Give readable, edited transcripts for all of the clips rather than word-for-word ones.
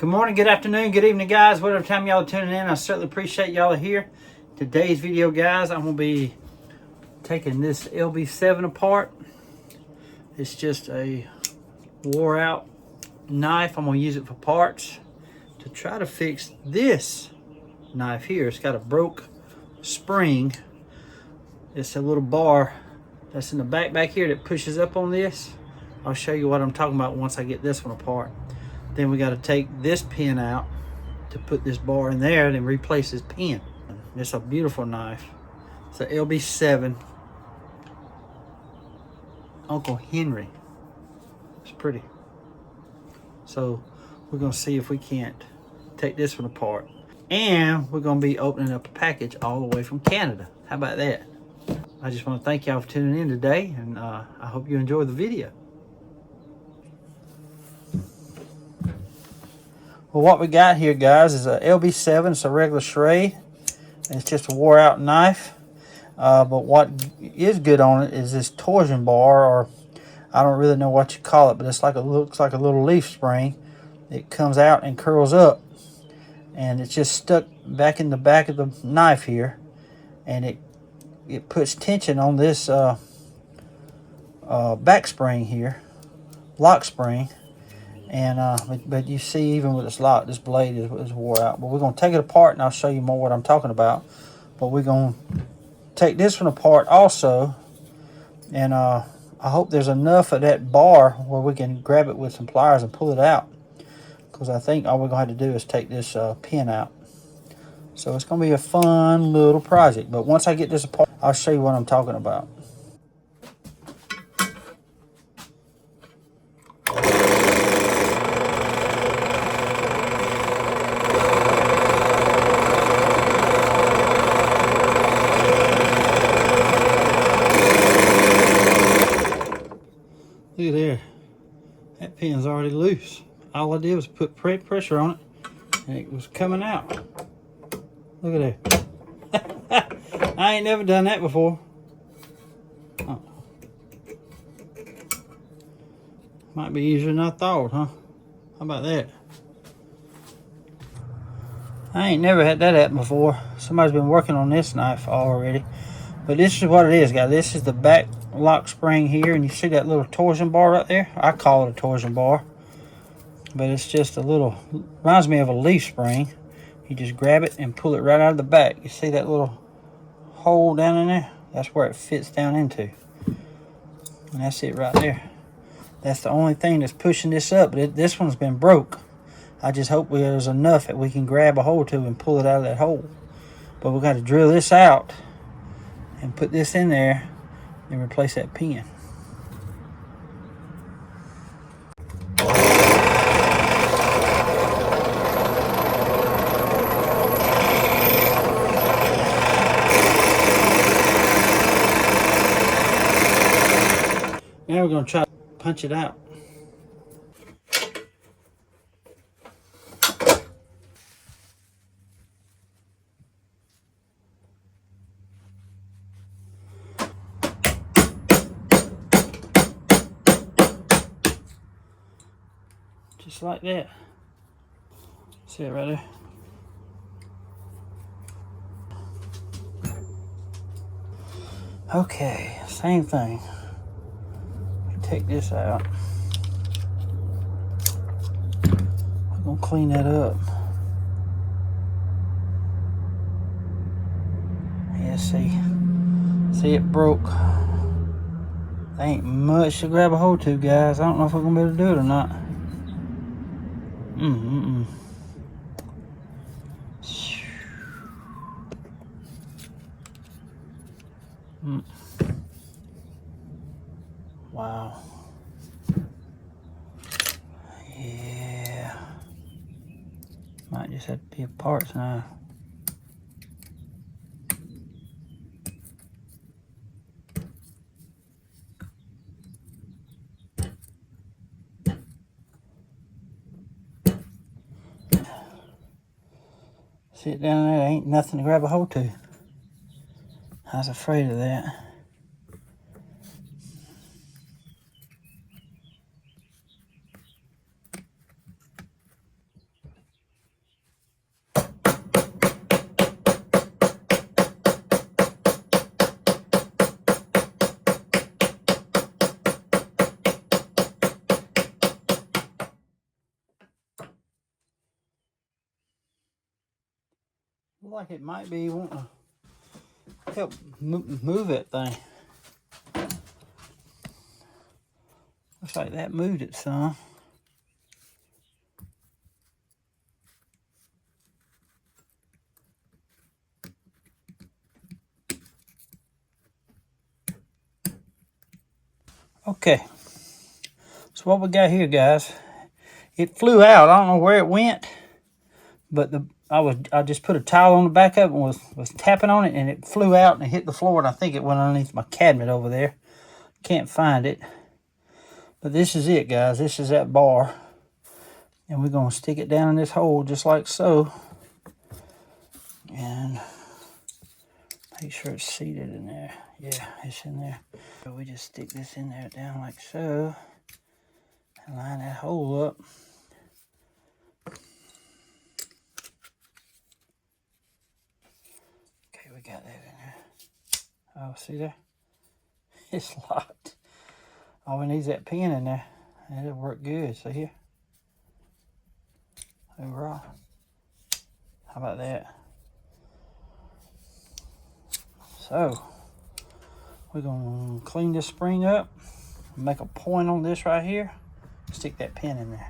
Good morning, good afternoon, good evening, guys. Whatever time y'all are tuning in, I certainly appreciate y'all are here. Today's video, guys, I'm going to be taking this LB7 apart. It's just a wore out knife. I'm going to use it for parts to try to fix this knife here. It's got a broke spring. It's a little bar that's in the back here that pushes up on this. I'll show you what I'm talking about once I get this one apart. Then we got to take this pin out to put this bar in there and then replace this pin. It's a beautiful knife. It's an LB7 Uncle Henry. It's pretty. So we're going to see if we can't take this one apart. And we're going to be opening up a package all the way from Canada. How about that? I just want to thank y'all for tuning in today, and I hope you enjoy the video. Well, what we got here, guys, is a LB7. It's a regular Schrade. It's just a wore out knife. But what is good on it is this torsion bar, or I don't really know what you call it, but it's like looks like a little leaf spring. It comes out and curls up, and it's just stuck back in the back of the knife here, and it puts tension on this back spring here, lock spring. And but you see, even with this lock, this blade is wore out. But we're going to take it apart, and I'll show you more what I'm talking about. But we're going to take this one apart also, and I hope there's enough of that bar where we can grab it with some pliers and pull it out, because I think all we're going to have to do is take this pin out. So it's going to be a fun little project. But once I get this apart, I'll show you what I'm talking about. Look at there. That pin's already loose. All I did was put pressure on it, and it was coming out. Look at that. I ain't never done that before. Oh. Might be easier than I thought, huh? How about that? I ain't never had that happen before. Somebody's been working on this knife already. But this is what it is, guys. This is the back lock spring here, and you see that little torsion bar right there? I call it a torsion bar. But it's just a little, reminds me of a leaf spring. You just grab it and pull it right out of the back. You see that little hole down in there? That's where it fits down into. And that's it right there. That's the only thing that's pushing this up. But this one's been broke. I just hope there's enough that we can grab a hold to and pull it out of that hole. But we've got to drill this out and put this in there and replace that pin. Now we're going to try to punch it out. Just like that. See it right there? Okay, same thing. Take this out. We're gonna clean that up. Yeah, see it broke. There ain't much to grab a hold to, guys. I don't know if we're gonna be able to do it or not. Wow. Yeah. Might just have to be parts now. See it down there, ain't nothing to grab a hold to. I was afraid of that. Look like it might be wanting to help move that thing. Looks like that moved it some. Okay, so what we got here, guys, it flew out. I don't know where it went, but I just put a towel on the back of it and was tapping on it, and it flew out and it hit the floor, and I think it went underneath my cabinet over there. Can't find it. But this is it, guys. This is that bar. And we're going to stick it down in this hole just like so. And make sure it's seated in there. Yeah, it's in there. So we just stick this in there down like so. And line that hole up. Okay, we got that in there. Oh, see there? It's locked. All we need is that pin in there. And it'll work good. See here? Hoorah. How about that? So, we're going to clean this spring up. Make a point on this right here. Stick that pin in there.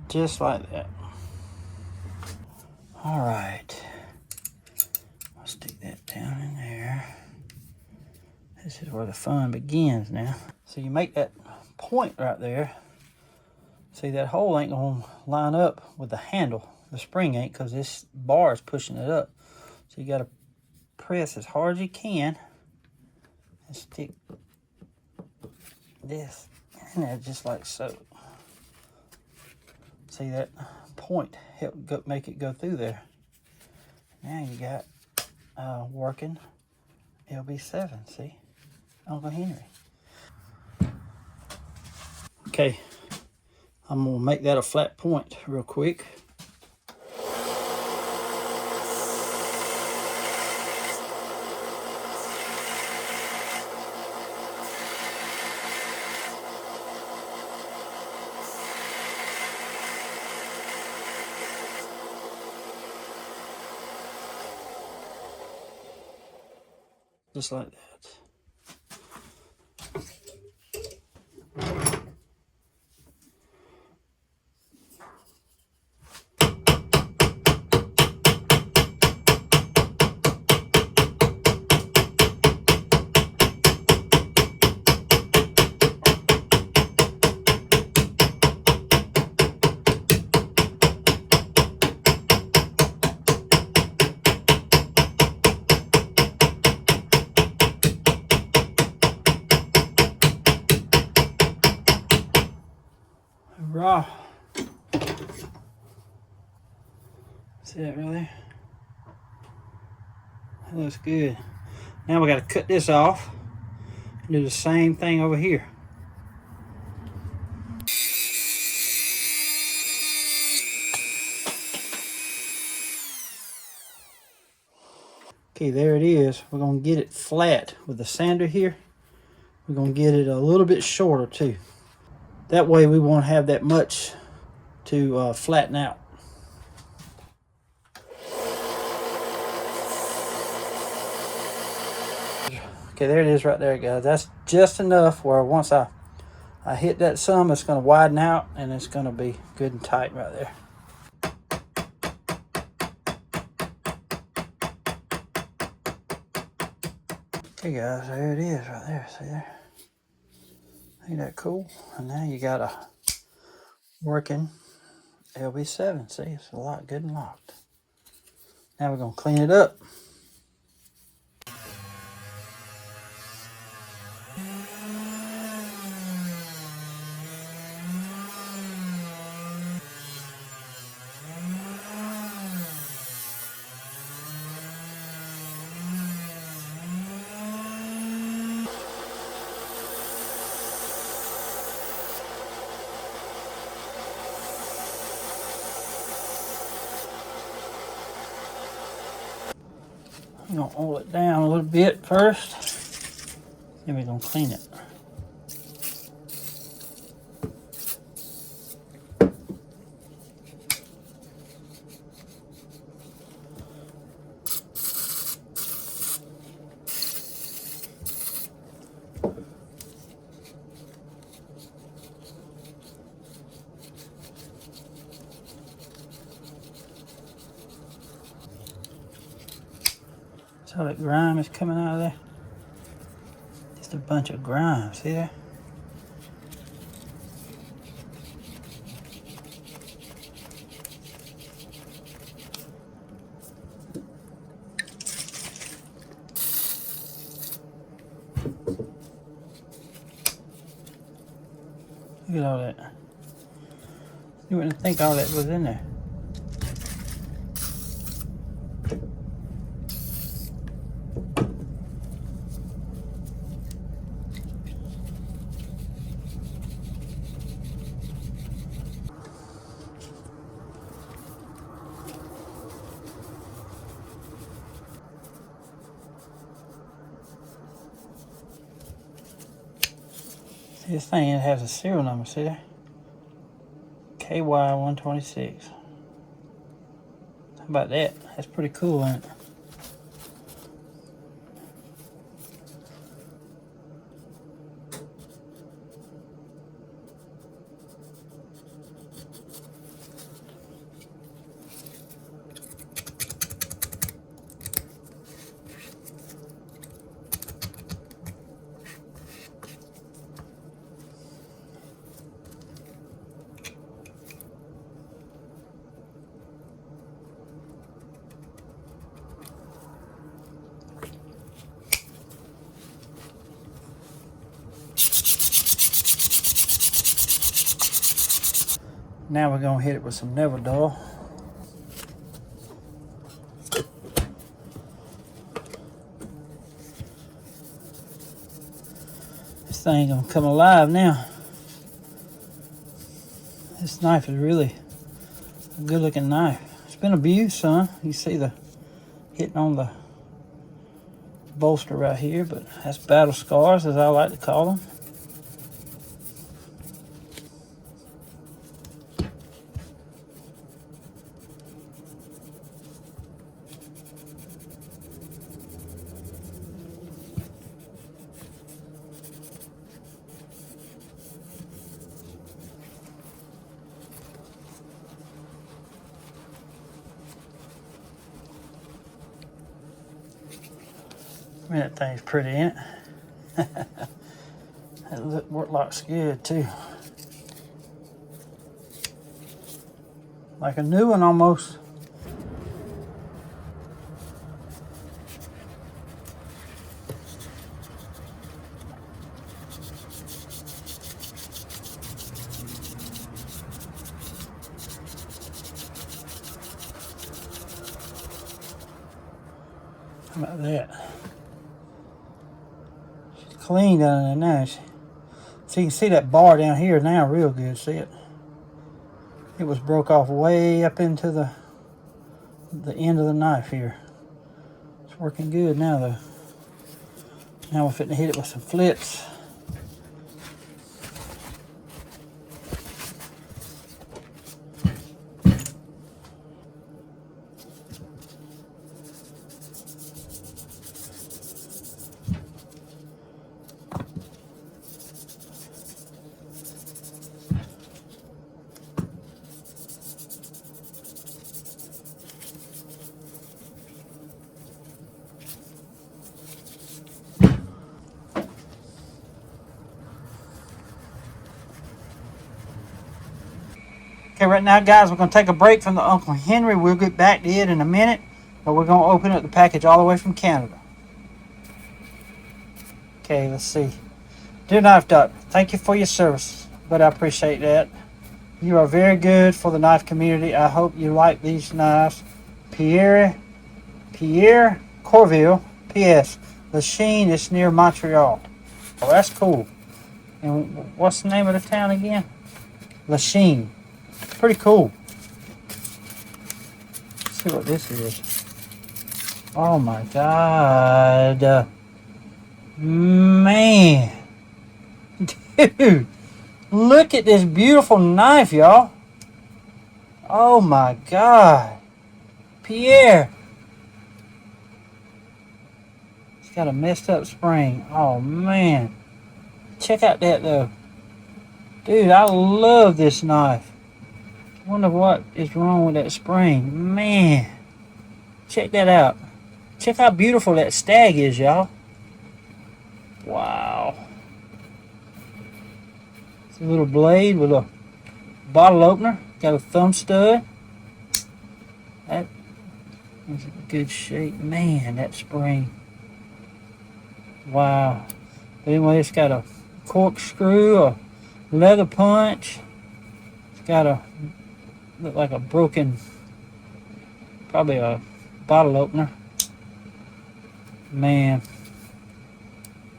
Just like that. All right. I'll stick that down in there. This is where the fun begins now. So you make that point right there. See, that hole ain't gonna line up with the handle. The spring ain't, because this bar is pushing it up. So you gotta press as hard as you can and stick this in there just like so. See that point help make it go through there. Now you got working LB7, see? Uncle Henry. Okay, I'm gonna make that a flat point real quick. Just like that. Raw. See that right there? That looks good. Now we got to cut this off and do the same thing over here. Okay, there it is. We're going to get it flat with the sander here. We're going to get it a little bit shorter too. That way we won't have that much to flatten out. Okay, there it is right there, guys. That's just enough where once I hit that some, it's going to widen out and it's going to be good and tight right there. Okay, guys, there it is right there. See there? Ain't that cool? And now you got a working LB7. See, it's a lot good and locked. Now we're going to clean it up. I'm gonna oil it down a little bit first, then we're gonna clean it. So that grime is coming out of there. Just a bunch of grime, see there? Look at all that. You wouldn't think all that was in there. See, this thing, it has a serial number, see there? KY126. How about that? That's pretty cool, isn't it? Now we're gonna hit it with some Never Dull. This thing gonna come alive now. This knife is really a good looking knife. It's been abused, son. You see the hitting on the bolster right here, but that's battle scars, as I like to call them. I mean, that thing's pretty, ain't it? That looks good too. Like a new one almost. How about that? Clean down there now. So you can see that bar down here now real good. See it? It was broke off way up into the end of the knife here. It's working good now though. Now we're fitting to hit it with some flips. Okay, right now, guys, we're going to take a break from the Uncle Henry. We'll get back to it in a minute, but we're going to open up the package all the way from Canada. Okay, let's see. Dear Knife Doc, thank you for your service, but I appreciate that. You are very good for the knife community. I hope you like these knives. Pierre Corville, P.S. Lachine is near Montreal. Oh, that's cool. And what's the name of the town again? Lachine. Pretty cool. Let's see what this is. Oh my God. Man. Dude. Look at this beautiful knife, y'all. Oh my God. Pierre. It's got a messed up spring. Oh man. Check out that though. Dude, I love this knife. Wonder what is wrong with that spring. Man. Check that out. Check how beautiful that stag is, y'all. Wow. It's a little blade with a bottle opener. Got a thumb stud. That is in good shape. Man, that spring. Wow. But anyway, it's got a corkscrew, a leather punch. It's got a, look like a broken, probably a bottle opener. Man.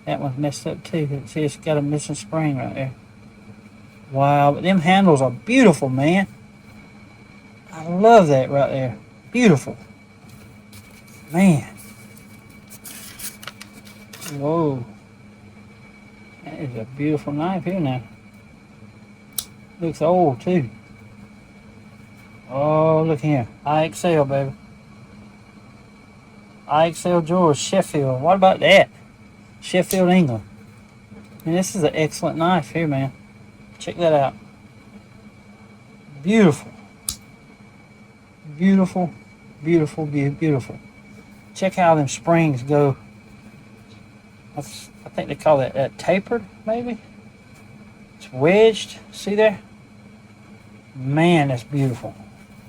That one's messed up too. See, it's got a missing spring right there. Wow, but them handles are beautiful, man. I love that right there. Beautiful. Man. Whoa. That is a beautiful knife here now. Looks old too. Oh, look here. IXL, baby. IXL George, Sheffield. What about that? Sheffield, England. And this is an excellent knife here, man. Check that out. Beautiful. Beautiful, beautiful, beautiful. Check how them springs go. I think they call that tapered, maybe. It's wedged. See there? Man, that's beautiful.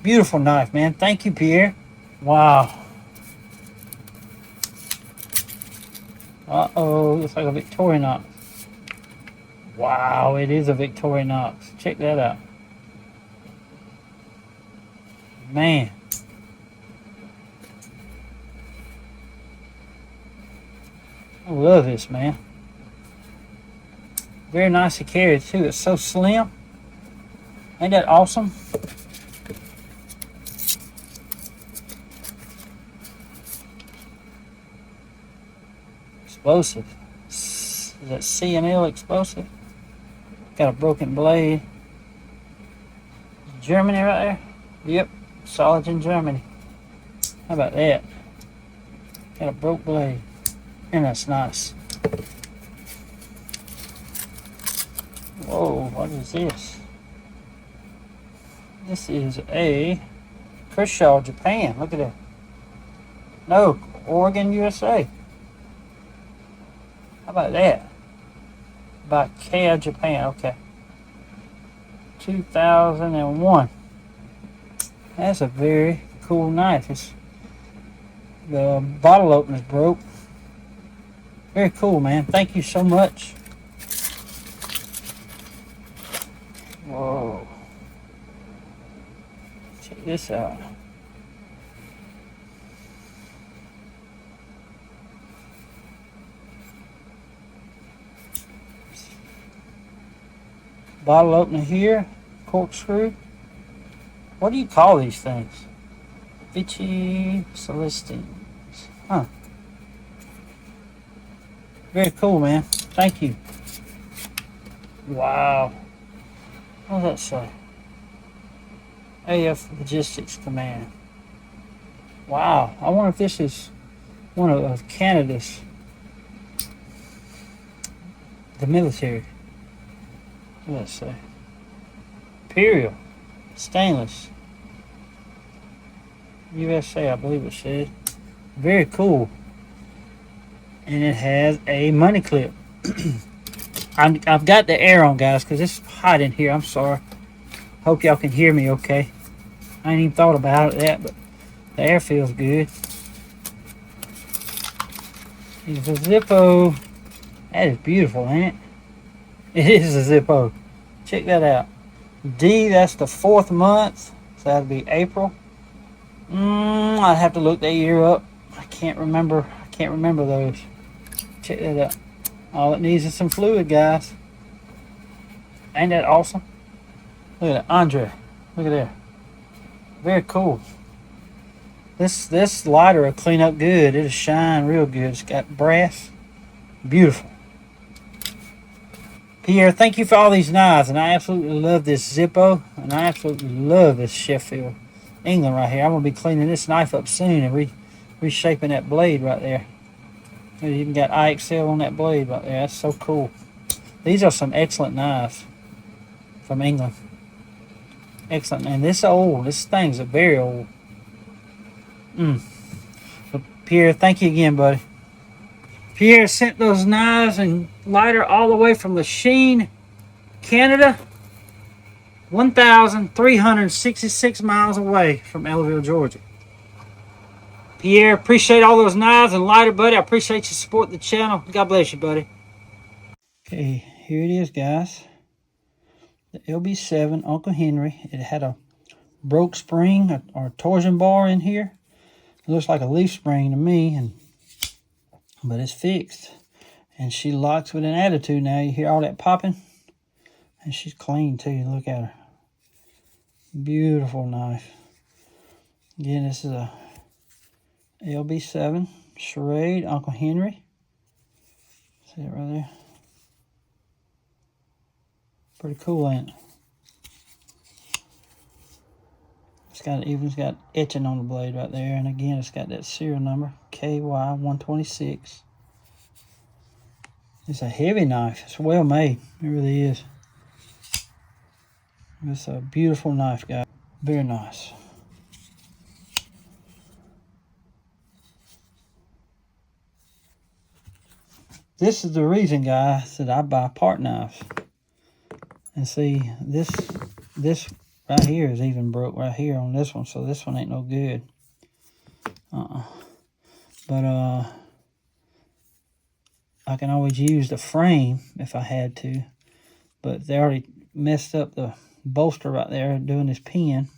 Beautiful knife, man. Thank you, Pierre. Wow. Uh-oh, looks like a Victorinox. Wow, it is a Victorinox. Check that out. Man. I love this, man. Very nice to carry too. It's so slim. Ain't that awesome? Explosive. Is that C&L explosive? Got a broken blade. Germany right there? Yep. Solid in Germany. How about that? Got a broke blade. And that's nice. Whoa, what is this? This is a Kershaw, Japan. Look at that. No, Oregon, USA. How about that? By Kia, Japan. Okay. 2001. That's a very cool knife. The bottle opener's broke. Very cool, man. Thank you so much. Whoa. Check this out. Bottle opener here. Corkscrew. What do you call these things? Vichy Celestines. Huh. Very cool, man. Thank you. Wow. What does that say? AF Logistics Command. Wow. I wonder if this is one of Canada's, the military. What does that say? Imperial. Stainless. USA, I believe it said. Very cool. And it has a money clip. I've got the air on, guys, because it's hot in here. I'm sorry. Hope y'all can hear me okay. I ain't even thought about that, but the air feels good. It's a Zippo. That is beautiful, ain't it? It is a Zippo. Check that out. D, that's the 4th month. So that'll be April. I'd have to look that year up. I can't remember those. Check that out. All it needs is some fluid, guys. Ain't that awesome? Look at that, Andre. Look at there. Very cool. This lighter will clean up good. It'll shine real good. It's got brass. Beautiful. Pierre, thank you for all these knives, and I absolutely love this Zippo, and I absolutely love this Sheffield, England right here. I'm going to be cleaning this knife up soon and reshaping that blade right there. It even got IXL on that blade right there. That's so cool. These are some excellent knives from England. Excellent. And this is old. This thing's very old. But Pierre, thank you again, buddy. Pierre sent those knives and lighter all the way from Lachine, Canada. 1,366 miles away from Ellaville, Georgia. Pierre, appreciate all those knives and lighter, buddy. I appreciate you supporting the channel. God bless you, buddy. Okay, here it is, guys. The LB7 Uncle Henry. It had a broke spring or torsion bar in here. It looks like a leaf spring to me, but it's fixed. And she locks with an attitude now. You hear all that popping? And she's clean too. Look at her. Beautiful knife. Again, this is a LB7 Schrade Uncle Henry. See it right there? Pretty cool, ain't it? It's got etching on the blade right there, and again, it's got that serial number KY126. It's a heavy knife. It's well made. It really is. It's a beautiful knife, guys. Very nice. This is the reason, guys, that I buy part knives. And see, this right here is even broke right here on this one, so this one ain't no good. But I can always use the frame if I had to. But they already messed up the bolster right there doing this pin.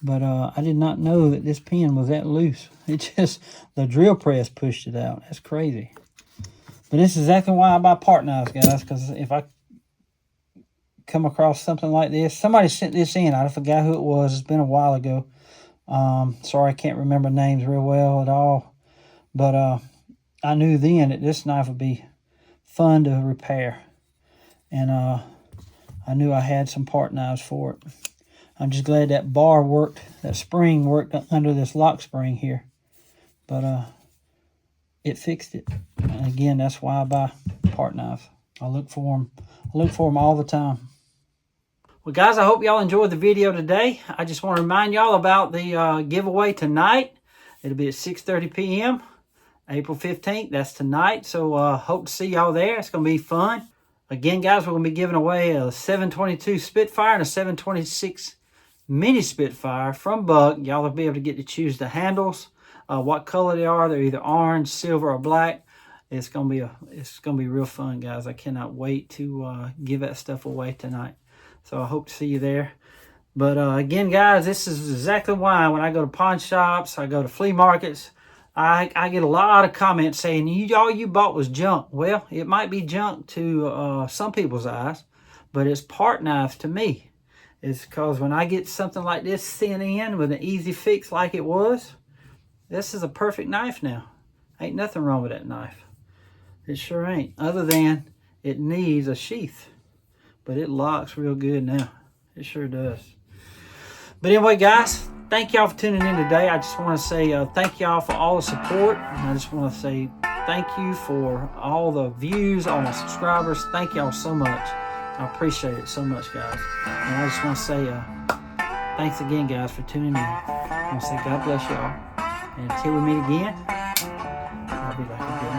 But I did not know that this pin was that loose. It just, the drill press pushed it out. That's crazy. But this is exactly why I buy part knives, guys, because if I come across something like this, somebody sent this in. I forgot who it was. It's been a while ago. Sorry, I can't remember names real well at all. But I knew then that this knife would be fun to repair. And I knew I had some part knives for it. I'm just glad that bar worked, that spring worked under this lock spring here. But it fixed it. And again, that's why I buy part knives. I look for them. I look for them all the time. Well, guys, I hope y'all enjoyed the video today. I just want to remind y'all about the giveaway tonight. It'll be at 6:30 p.m. April 15th. That's tonight. So hope to see y'all there. It's going to be fun. Again, guys, we're going to be giving away a 722 Spitfire and a 726 Mini Spitfire from Buck. Y'all will be able to get to choose the handles, what color they are. They're either orange, silver, or black. It's gonna be real fun, guys. I cannot wait to give that stuff away tonight. So I hope to see you there. But again, guys, this is exactly why when I go to pawn shops, I go to flea markets, I get a lot of comments saying, all you bought was junk. Well, it might be junk to some people's eyes, but it's part knives to me. It's because when I get something like this sent in with an easy fix like it was, this is a perfect knife now. Ain't nothing wrong with that knife. It sure ain't. Other than it needs a sheath. But it locks real good now. It sure does. But anyway, guys, thank y'all for tuning in today. I just want to say thank y'all for all the support. And I just want to say thank you for all the views, all my subscribers. Thank y'all so much. I appreciate it so much, guys. And I just want to say thanks again, guys, for tuning in. I want to say God bless y'all. And until we meet again, I'll be back again.